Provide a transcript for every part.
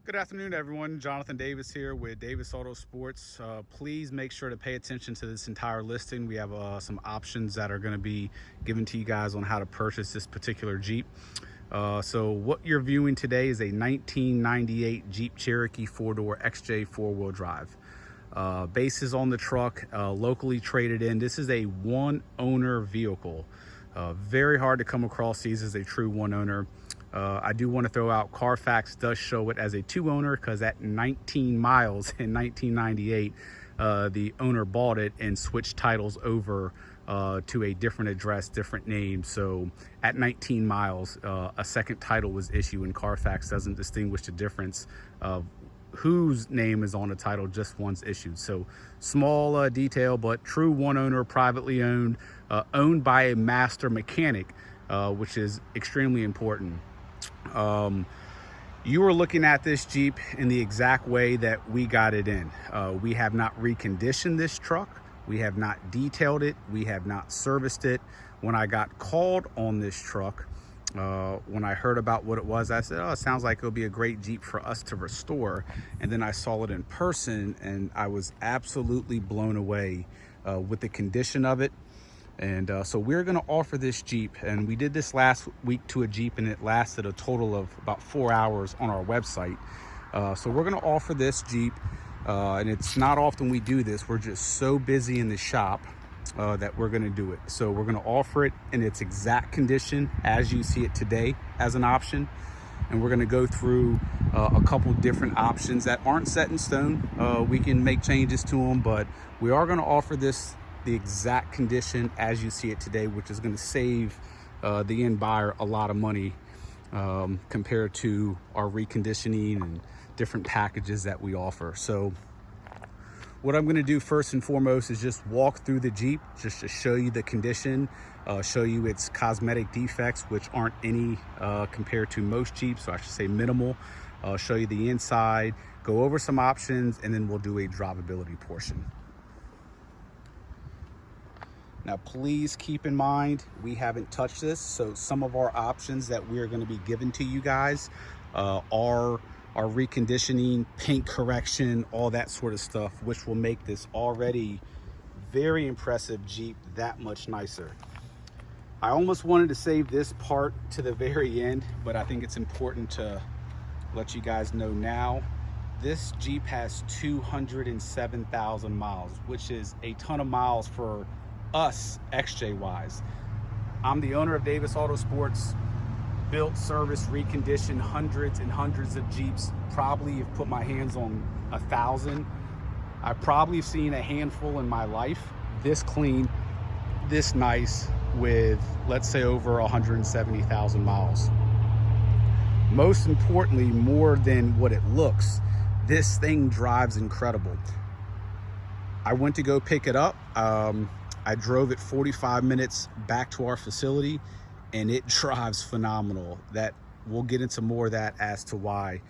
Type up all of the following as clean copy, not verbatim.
Good afternoon, everyone. Jonathan Davis here with Davis Autosports. Please make sure to pay attention to this entire listing. We have some options that are going to be given to you guys on how to purchase this particular Jeep. So what you're viewing today is a 1998 Jeep Cherokee 4-door XJ 4-wheel drive. Bases on the truck, locally traded in. This is a one-owner vehicle. Very hard to come across these as a true one-owner. I do want to throw out Carfax does show it as a two-owner because at 19 miles in 1998, the owner bought it and switched titles over to a different address, different name. So at 19 miles, a second title was issued, and Carfax doesn't distinguish the difference of whose name is on the title, just one's issued. So small detail, but true one owner, privately owned, owned by a master mechanic, which is extremely important. You are looking at this Jeep in the exact way that we got it in. We have not reconditioned this truck. We have not detailed it. We have not serviced it. When I got called on this truck, when I heard about what it was, I said, oh, it sounds like it'll be a great Jeep for us to restore. And then I saw it in person and I was absolutely blown away with the condition of it. And so we're going to offer this Jeep, and we did this last week to a Jeep, and it lasted a total of about 4 hours on our website. So we're going to offer this Jeep, and it's not often we do this. We're just so busy in the shop that we're going to do it. So we're going to offer it in its exact condition as you see it today as an option. And we're going to go through a couple different options that aren't set in stone. We can make changes to them, but we are going to offer this the exact condition as you see it today, which is going to save the end buyer a lot of money compared to our reconditioning and different packages that we offer. So what I'm going to do first and foremost is just walk through the Jeep just to show you the condition, show you its cosmetic defects, which aren't any compared to most Jeeps, so I should say minimal. Show you the inside, go over some options, and then we'll do a drivability portion. Now, please keep in mind, we haven't touched this, so some of our options that we're going to be giving to you guys are our reconditioning, paint correction, all that sort of stuff, which will make this already very impressive Jeep that much nicer. I almost wanted to save this part to the very end, but I think it's important to let you guys know now. This Jeep has 207,000 miles, which is a ton of miles for us XJ wise. I'm the owner of Davis Autosports, built, serviced, reconditioned hundreds and hundreds of Jeeps. Probably have put my hands on 1,000. I've probably seen a handful in my life this clean, this nice, with let's say over 170,000 miles. Most importantly, more than what it looks, this thing drives incredible. I went to go pick it up. I drove it 45 minutes back to our facility, and it drives phenomenal. That we'll get into more of that as to why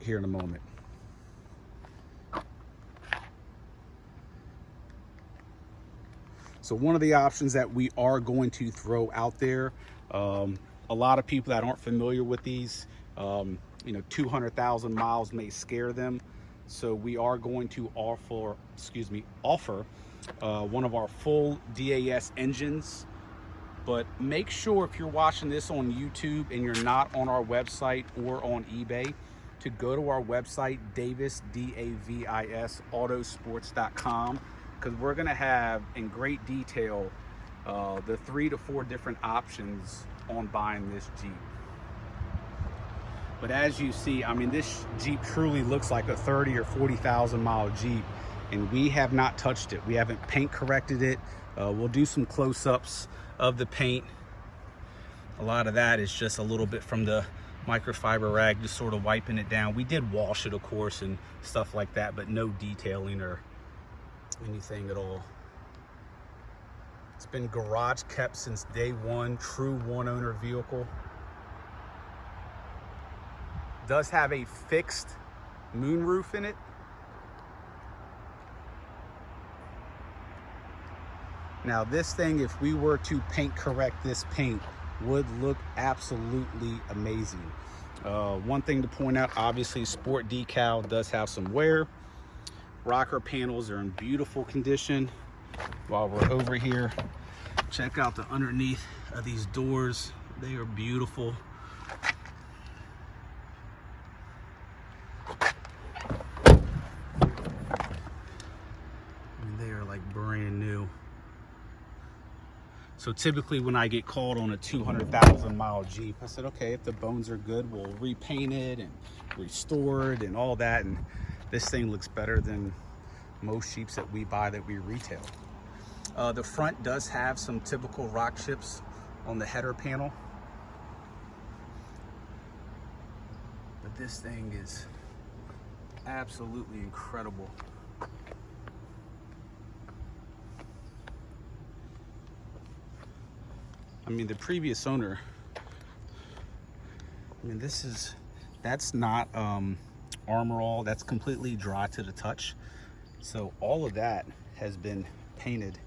here in a moment. So one of the options that we are going to throw out there, a lot of people that aren't familiar with these, 200,000 miles may scare them. So we are going to offer one of our full DAS engines. But make sure if you're watching this on YouTube and you're not on our website or on eBay, to go to our website, Davis, D-A-V-I-S, Autosports.com, because we're going to have in great detail the 3 to 4 different options on buying this Jeep. But as you see, I mean, this Jeep truly looks like a 30 or 40,000 mile Jeep, and we have not touched it. We haven't paint corrected it. We'll do some close-ups of the paint. A lot of that is just a little bit from the microfiber rag, just sort of wiping it down. We did wash it, of course, and stuff like that, but no detailing or anything at all. It's been garage kept since day one, true one-owner vehicle. Does have a fixed moonroof in it. Now this thing, if we were to paint correct this paint, would look absolutely amazing. One thing to point out, obviously sport decal does have some wear. Rocker panels are in beautiful condition. While we're over here, check out the underneath of these doors. They are beautiful. I mean, they are like brand new. So typically when I get called on a 200,000 mile Jeep, I said, okay, if the bones are good, we'll repaint it and restore it and all that. And this thing looks better than most Jeeps that we buy that we retail. The front does have some typical rock chips on the header panel. But this thing is absolutely incredible. I mean, the previous owner, I mean, that's not Armor All, that's completely dry to the touch. So all of that has been painted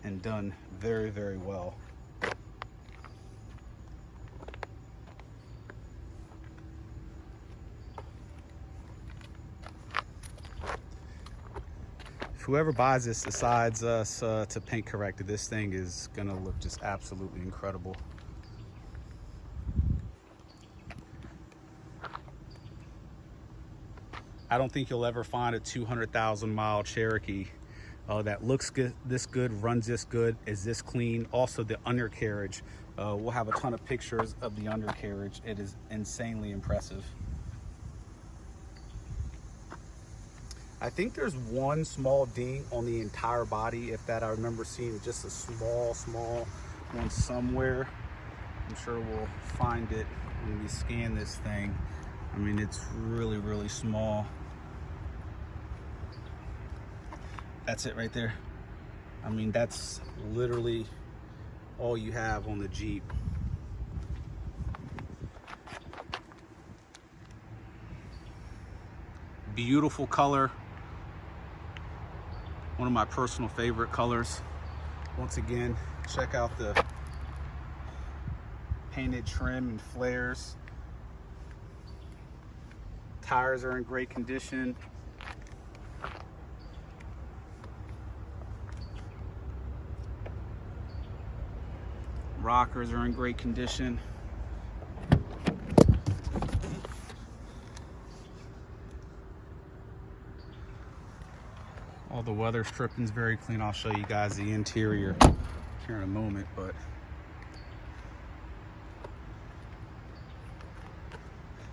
and done very, very well. Whoever buys this decides us to paint correct it, this thing is gonna look just absolutely incredible. I don't think you'll ever find a 200,000 mile Cherokee that looks good, this good, runs this good, is this clean. Also the undercarriage, we'll have a ton of pictures of the undercarriage. It is insanely impressive. I think there's one small ding on the entire body, if that I remember seeing just a small one somewhere. I'm sure we'll find it when we scan this thing. I mean, it's really, really small. That's it right there. I mean, that's literally all you have on the Jeep. Beautiful color. One of my personal favorite colors. Once again, check out the painted trim and flares. Tires are in great condition. Rockers are in great condition. All the weather stripping is very clean. I'll show you guys the interior here in a moment, but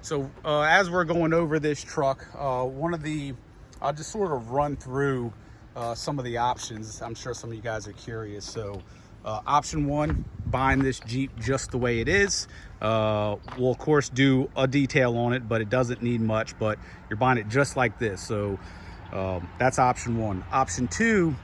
so as we're going over this truck, I'll just sort of run through some of the options. I'm sure some of you guys are curious. So option one, buying this Jeep just the way it is. We'll of course do a detail on it, but it doesn't need much, but you're buying it just like this. So that's option one. Option two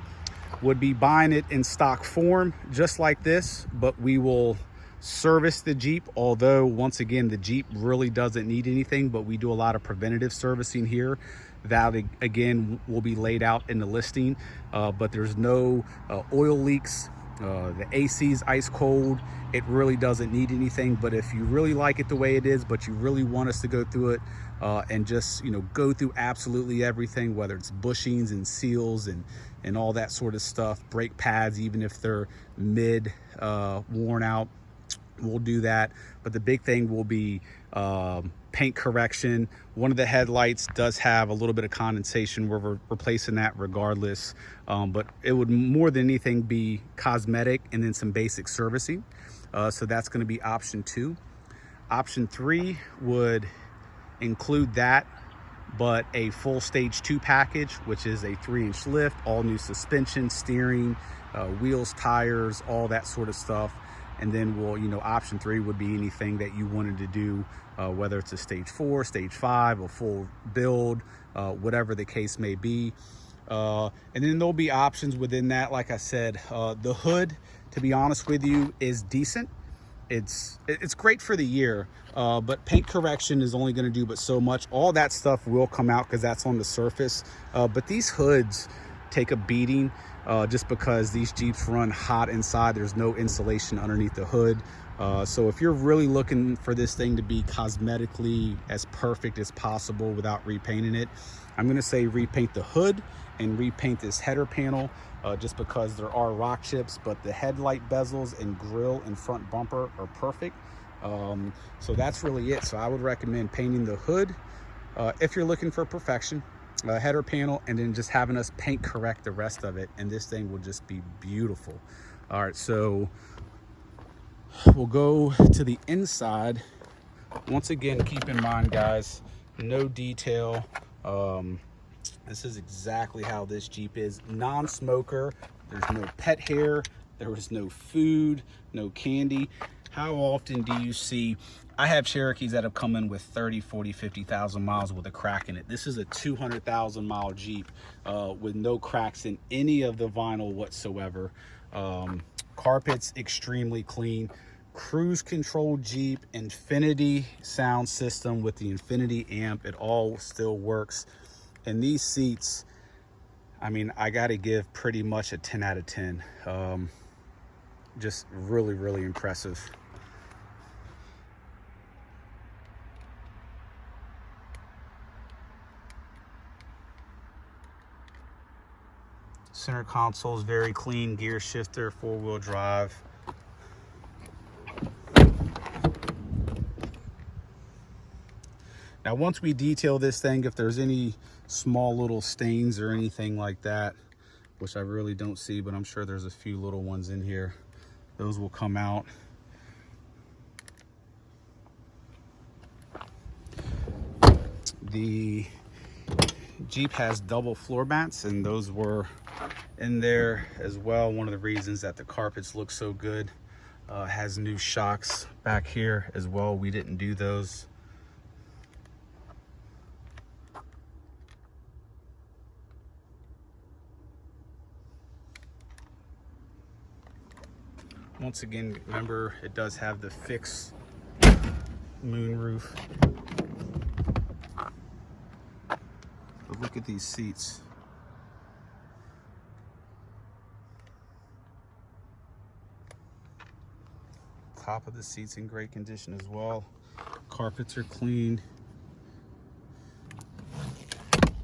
would be buying it in stock form, just like this, but we will service the Jeep. Although once again, the Jeep really doesn't need anything, but we do a lot of preventative servicing here. That again will be laid out in the listing, but there's no oil leaks. The AC's ice cold. It really doesn't need anything, but if you really like it the way it is, but you really want us to go through it and just, you know, go through absolutely everything, whether it's bushings and seals and all that sort of stuff, brake pads, even if they're mid worn out, we'll do that. But the big thing will be paint correction. One of the headlights does have a little bit of condensation. We're replacing that regardless, but it would more than anything be cosmetic and then some basic servicing. So that's going to be option two. Option three would include that, but a full stage 2 package, which is a 3-inch lift, all new suspension, steering, wheels, tires, all that sort of stuff. And then we'll, you know, option three would be anything that you wanted to do, whether it's a stage 4, stage 5, a full build, whatever the case may be. And then there'll be options within that. Like I said, the hood, to be honest with you, is decent. It's great for the year, but paint correction is only going to do but so much. All that stuff will come out because that's on the surface, but these hoods take a beating just because these Jeeps run hot inside. There's no insulation underneath the hood. So if you're really looking for this thing to be cosmetically as perfect as possible without repainting it, I'm going to say repaint the hood and repaint this header panel, just because there are rock chips, but the headlight bezels and grill and front bumper are perfect. So that's really it. So I would recommend painting the hood if you're looking for perfection, header panel, and then just having us paint correct the rest of it, and this thing will just be beautiful. All right, so we'll go to the inside. Once again, keep in mind, guys, no detail. This is exactly how this Jeep is. Non-smoker. There's no pet hair. There was no food, no candy. How often do you see, I have Cherokees that have come in with 30, 40, 50,000 miles with a crack in it. This is a 200,000 mile Jeep with no cracks in any of the vinyl whatsoever. Carpets extremely clean. Cruise control Jeep, Infinity sound system with the Infinity amp. It all still works. And these seats, I mean, I got to give pretty much a 10 out of 10. Just really, really impressive. Center console is very clean. Gear shifter, 4-wheel drive. Now, once we detail this thing, if there's any small little stains or anything like that, which I really don't see, but I'm sure there's a few little ones in here, those will come out. The Jeep has double floor mats, and those were in there as well. One of the reasons that the carpets look so good. Has new shocks back here as well. We didn't do those. Once again, remember, it does have the fixed moonroof. But look at these seats. Top of the seats in great condition as well. Carpets are clean.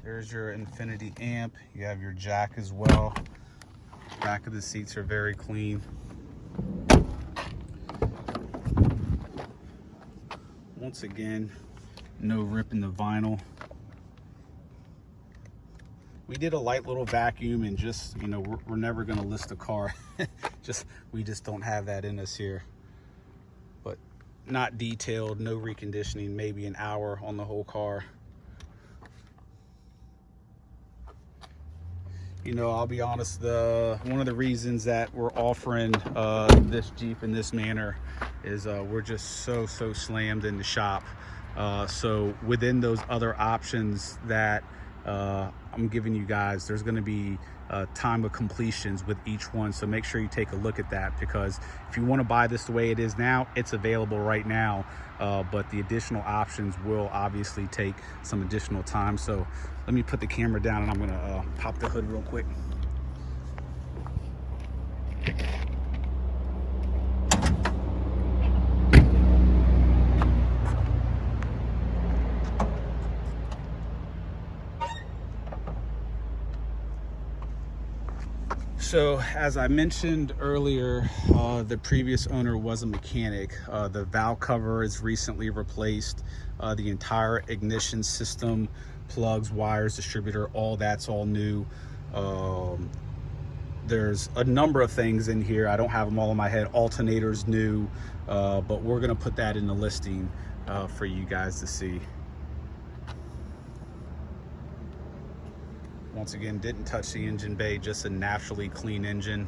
There's your Infinity amp. You have your jack as well. Back of the seats are very clean. Once again, no rip in the vinyl. We did a light little vacuum, and just, you know, we're never going to list a car. We just don't have that in us here. But not detailed, no reconditioning, maybe an hour on the whole car. You know, I'll be honest, one of the reasons that we're offering this Jeep in this manner is we're just so slammed in the shop. So within those other options that I'm giving you guys, there's going to be time of completions with each one. So make sure you take a look at that, because if you want to buy this the way it is now, it's available right now. But the additional options will obviously take some additional time. So let me put the camera down, and I'm going to pop the hood real quick. So as I mentioned earlier, the previous owner was a mechanic. The valve cover is recently replaced. The entire ignition system, plugs, wires, distributor, all that's all new. There's a number of things in here. I don't have them all in my head. Alternator's new, but we're gonna put that in the listing for you guys to see. Once again, didn't touch the engine bay, just a naturally clean engine.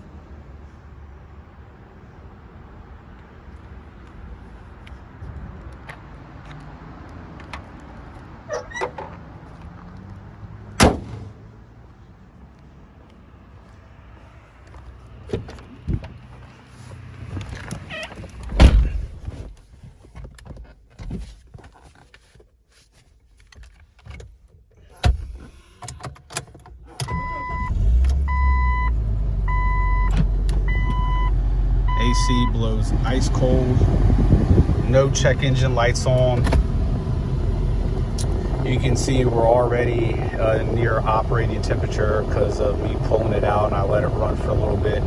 AC blows ice cold. No check engine lights on. You can see we're already near operating temperature because of me pulling it out and I let it run for a little bit.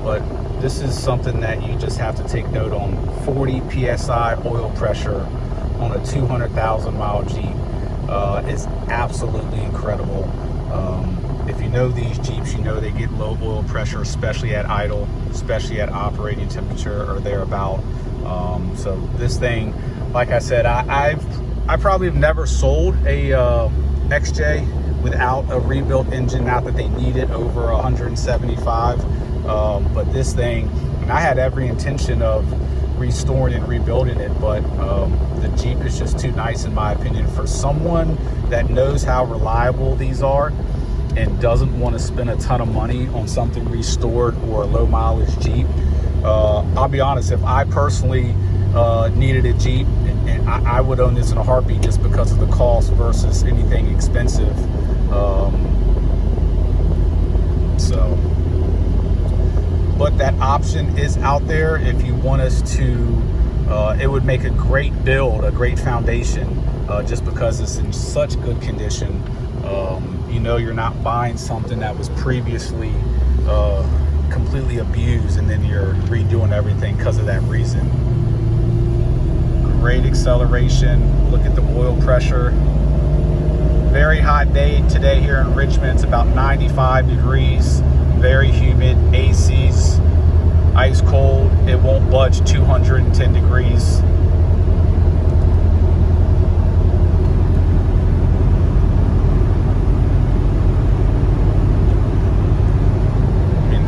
But this is something that you just have to take note on. 40 PSI oil pressure on a 200,000 mile Jeep is absolutely incredible. If you know these Jeeps, you know they get low oil pressure, especially at idle, especially at operating temperature or thereabout. So this thing, like I said, I probably have never sold a XJ without a rebuilt engine. Not that they need it over 175, but this thing, I had every intention of restoring and rebuilding it, but the Jeep is just too nice in my opinion for someone that knows how reliable these are and doesn't want to spend a ton of money on something restored or a low mileage Jeep. I'll be honest, if I personally needed a Jeep, and I would own this in a heartbeat just because of the cost versus anything expensive. But that option is out there if you want us to. It would make a great build, a great foundation, just because it's in such good condition. You know, you're not buying something that was previously completely abused and then you're redoing everything because of that reason. Great acceleration. Look at the oil pressure. Very hot day today here in Richmond. It's about 95 degrees. Very humid. AC's ice cold. It won't budge 210 degrees.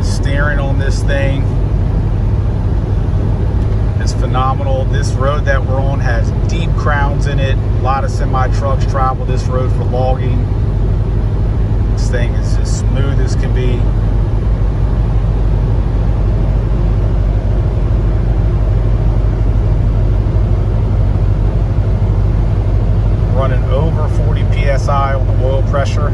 Steering on this thing is phenomenal. This road that we're on has deep crowns in it. A lot of semi trucks travel this road for logging. This thing is as smooth as can be. Running over 40 PSI on the oil pressure.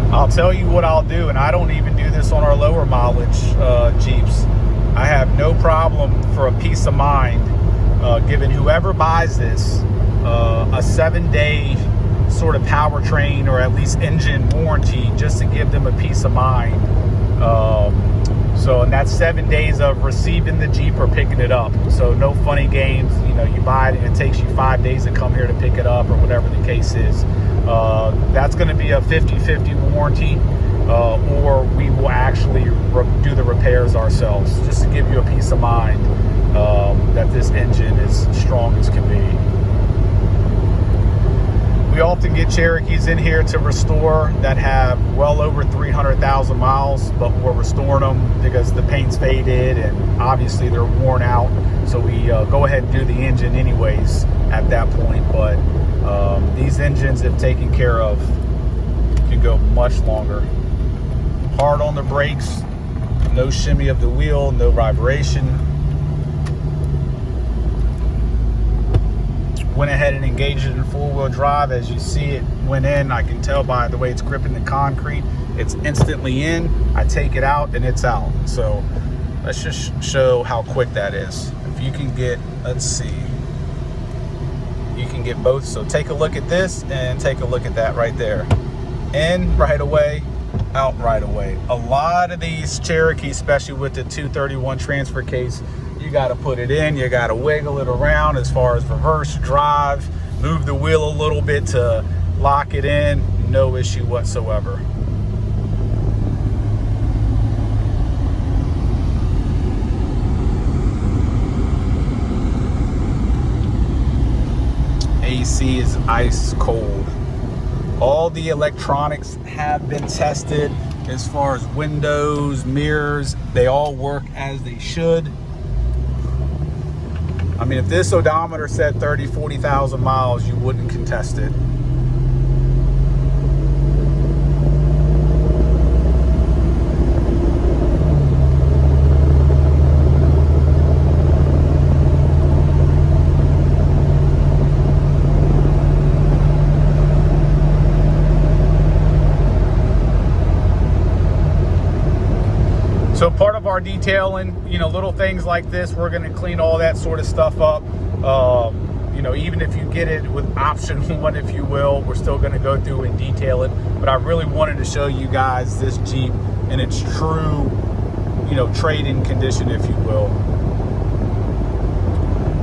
I'll tell you what I'll do, and I don't even do this on our lower mileage Jeeps. I have no problem for a peace of mind giving whoever buys this a 7-day sort of powertrain or at least engine warranty, just to give them a peace of mind. So, and that's 7 days of receiving the Jeep or picking it up. So no funny games. You know, you buy it and it takes you 5 days to come here to pick it up or whatever the case is. That's going to be a 50-50 warranty, or we will actually do the repairs ourselves, just to give you a peace of mind that this engine is strong as can be. We often get Cherokees in here to restore that have well over 300,000 miles, but we're restoring them because the paint's faded and obviously they're worn out. So we go ahead and do the engine anyways at that point. But these engines, if taken care of, can go much longer. Hard on the brakes, no shimmy of the wheel, no vibration. Went ahead and engaged it in four-wheel drive. As you see, it went in. I can tell by the way it's gripping the concrete. It's instantly in. I take it out and it's out. So let's just show how quick that is. If you can get, let's see, you can get both. So take a look at this and take a look at that right there. In right away, out right away. A lot of these Cherokees, especially with the 231 transfer case, you got to put it in, you got to wiggle it around as far as reverse drive, move the wheel a little bit to lock it in. No issue whatsoever. AC is ice cold. All the electronics have been tested as far as windows, mirrors. They all work as they should. I mean, if this odometer said 40,000 miles, you wouldn't contest it. car detailing, you know, little things like this, we're going to clean all that sort of stuff up. You know, even if you get it with option one, if you will, we're still going to go through and detail it. But I really wanted to show you guys this Jeep in its true, you know, trade-in condition, if you will.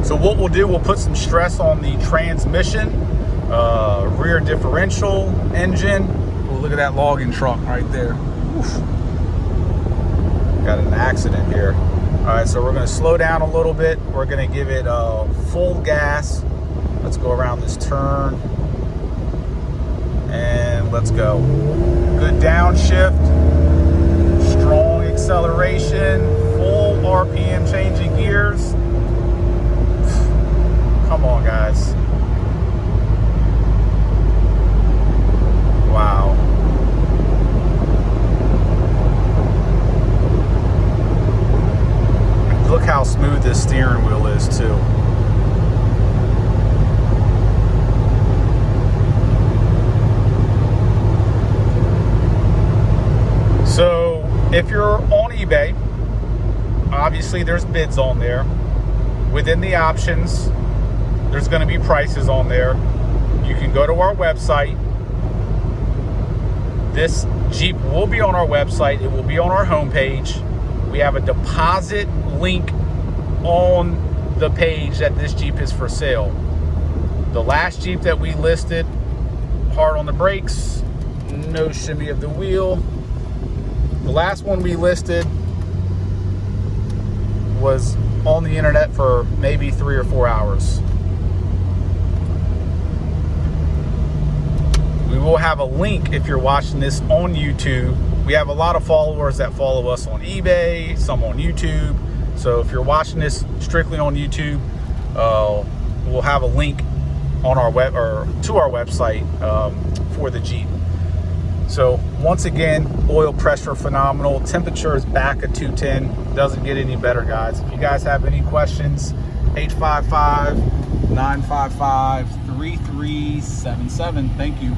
So what we'll do, we'll put some stress on the transmission, rear differential, engine. Oh, look at that logging truck right there. Oof. Got an accident here. All right, so we're going to slow down a little bit. We're going to give it full gas. Let's go around this turn. And let's go. Good downshift. Strong acceleration. Full RPM change of gears. Come on, guys. Wow. Look how smooth this steering wheel is, too. So, if you're on eBay, obviously there's bids on there. Within the options, there's going to be prices on there. You can go to our website. This Jeep will be on our website. It will be on our homepage. We have a deposit link on the page that this Jeep is for sale. The last Jeep that we listed, hard on the brakes, no shimmy of the wheel. The last one we listed was on the internet for maybe 3 or 4 hours. We will have a link if you're watching this on YouTube. We have a lot of followers that follow us on eBay, some on YouTube. So if you're watching this strictly on YouTube, we'll have a link on our web or to our website for the Jeep. So once again, oil pressure phenomenal. Temperature is back at 210. Doesn't get any better, guys. If you guys have any questions, 855-955-3377. Thank you.